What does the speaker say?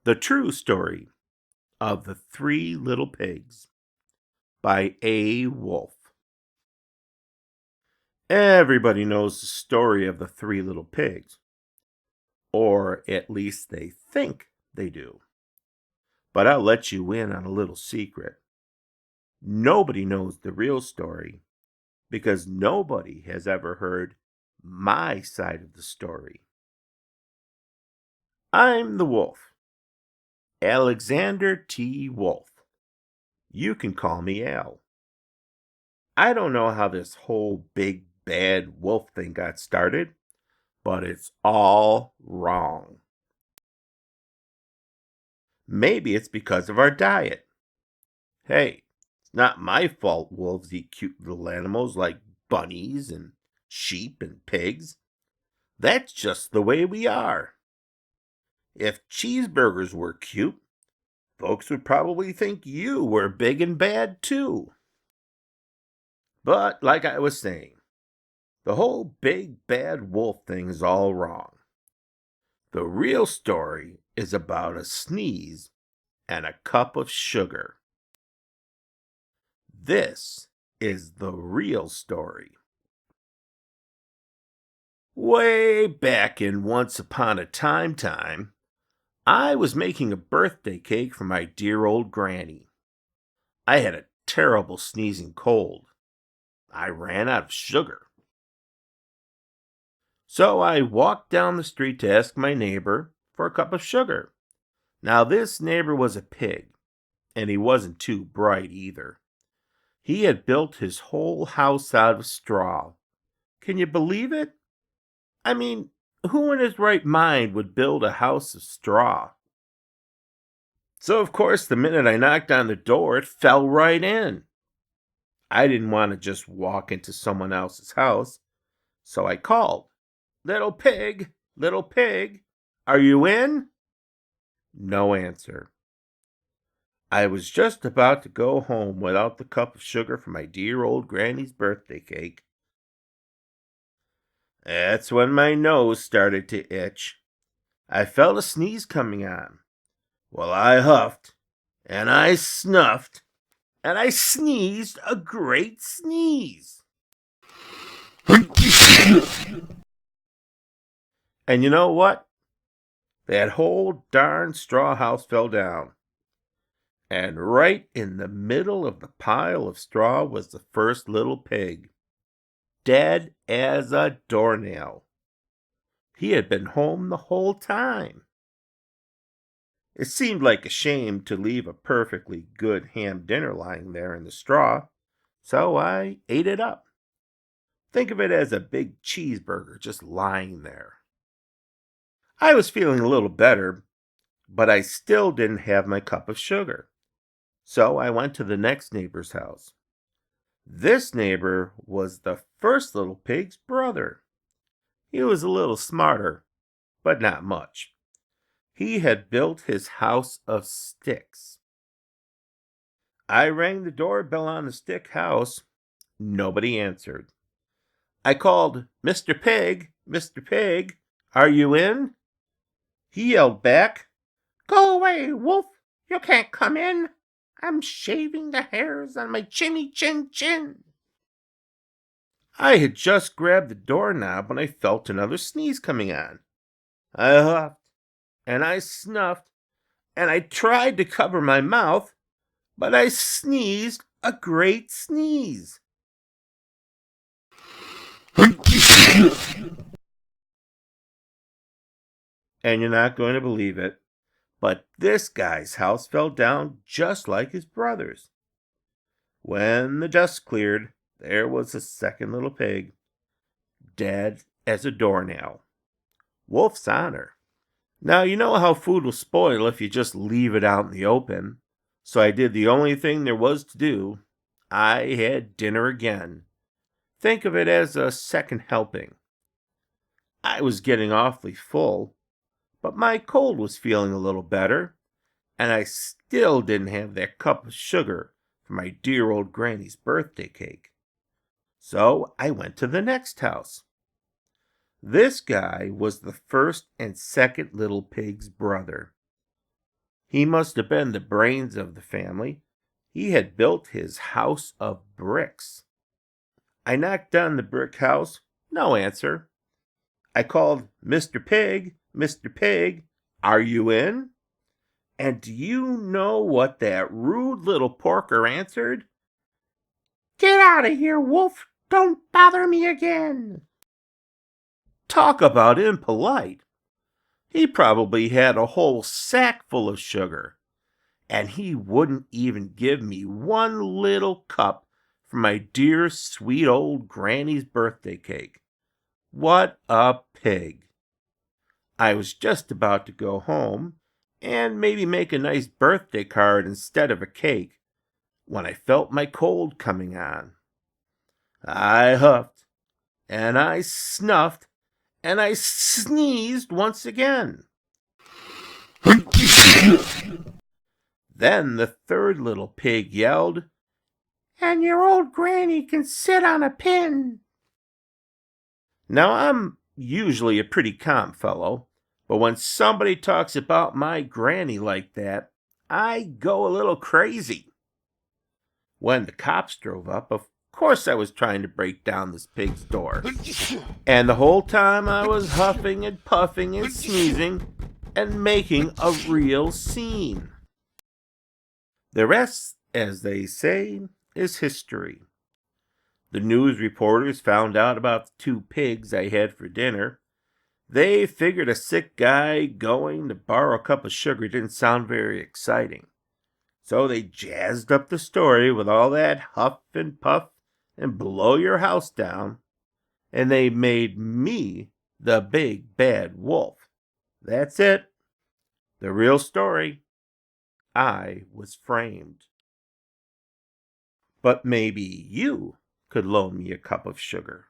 The True Story of the Three Little Pigs by A. Wolf. Everybody knows the story of the three little pigs, or at least they think they do. But I'll let you in on a little secret. Nobody knows the real story because nobody has ever heard my side of the story. I'm the wolf, Alexander T. Wolf. You can call me Al. I don't know how this whole big bad wolf thing got started, but it's all wrong. Maybe it's because of our diet. Hey, it's not my fault wolves eat cute little animals like bunnies and sheep and pigs. That's just the way we are. If cheeseburgers were cute, folks would probably think you were big and bad too. But like I was saying, the whole big bad wolf thing is all wrong. The real story is about a sneeze and a cup of sugar. This is the real story. Way back in Once Upon a Time, I was making a birthday cake for my dear old granny. I had a terrible sneezing cold. I ran out of sugar. So I walked down the street to ask my neighbor for a cup of sugar. Now, this neighbor was a pig, and he wasn't too bright either. He had built his whole house out of straw. Can you believe it? I mean, who in his right mind would build a house of straw? So, of course, the minute I knocked on the door, it fell right in. I didn't want to just walk into someone else's house, so I called. Little pig, are you in? No answer. I was just about to go home without the cup of sugar for my dear old granny's birthday cake. That's when my nose started to itch. I felt a sneeze coming on. Well, I huffed, and I snuffed, and I sneezed a great sneeze. And you know what? That whole darn straw house fell down. And right in the middle of the pile of straw was the first little pig, dead as a doornail. He had been home the whole time. It seemed like a shame to leave a perfectly good ham dinner lying there in the straw, so I ate it up. Think of it as a big cheeseburger just lying there. I was feeling a little better, but I still didn't have my cup of sugar. So I went to the next neighbor's house. This neighbor was the first little pig's brother. He was a little smarter, but not much. He had built his house of sticks. I rang the doorbell on the stick house. Nobody answered. I called, Mr. Pig, are you in? He yelled back, Go away, wolf, you can't come in. I'm shaving the hairs on my chinny chin. I had just grabbed the doorknob when I felt another sneeze coming on. I huffed, and I snuffed, and I tried to cover my mouth, but I sneezed a great sneeze. And you're not going to believe it, but this guy's house fell down just like his brother's. When the dust cleared, there was the second little pig, dead as a doornail. Wolf's honor. Now, you know how food will spoil if you just leave it out in the open. So I did the only thing there was to do. I had dinner again. Think of it as a second helping. I was getting awfully full, but my cold was feeling a little better, and I still didn't have that cup of sugar for my dear old granny's birthday cake. So I went to the next house. This guy was the first and second little pig's brother. He must have been the brains of the family. He had built his house of bricks. I knocked on the brick house. No answer. I called, Mr. Pig, Mr. Pig, are you in? And do you know what that rude little porker answered? Get out of here, Wolf! Don't bother me again! Talk about impolite. He probably had a whole sack full of sugar, and he wouldn't even give me one little cup for my dear sweet old granny's birthday cake. What a pig! I was just about to go home and maybe make a nice birthday card instead of a cake when I felt my cold coming on. I huffed, and I snuffed, and I sneezed once again. Then the third little pig yelled, And your old granny can sit on a pin. Now, I'm usually a pretty calm fellow, but when somebody talks about my granny like that, I go a little crazy. When the cops drove up, of course I was trying to break down this pig's door. And the whole time I was huffing and puffing and sneezing and making a real scene. The rest, as they say, is history. The news reporters found out about the 2 pigs I had for dinner. They figured a sick guy going to borrow a cup of sugar didn't sound very exciting. So they jazzed up the story with all that huff and puff and blow your house down, and they made me the big bad wolf. That's it. The real story. I was framed. But maybe you could loan me a cup of sugar.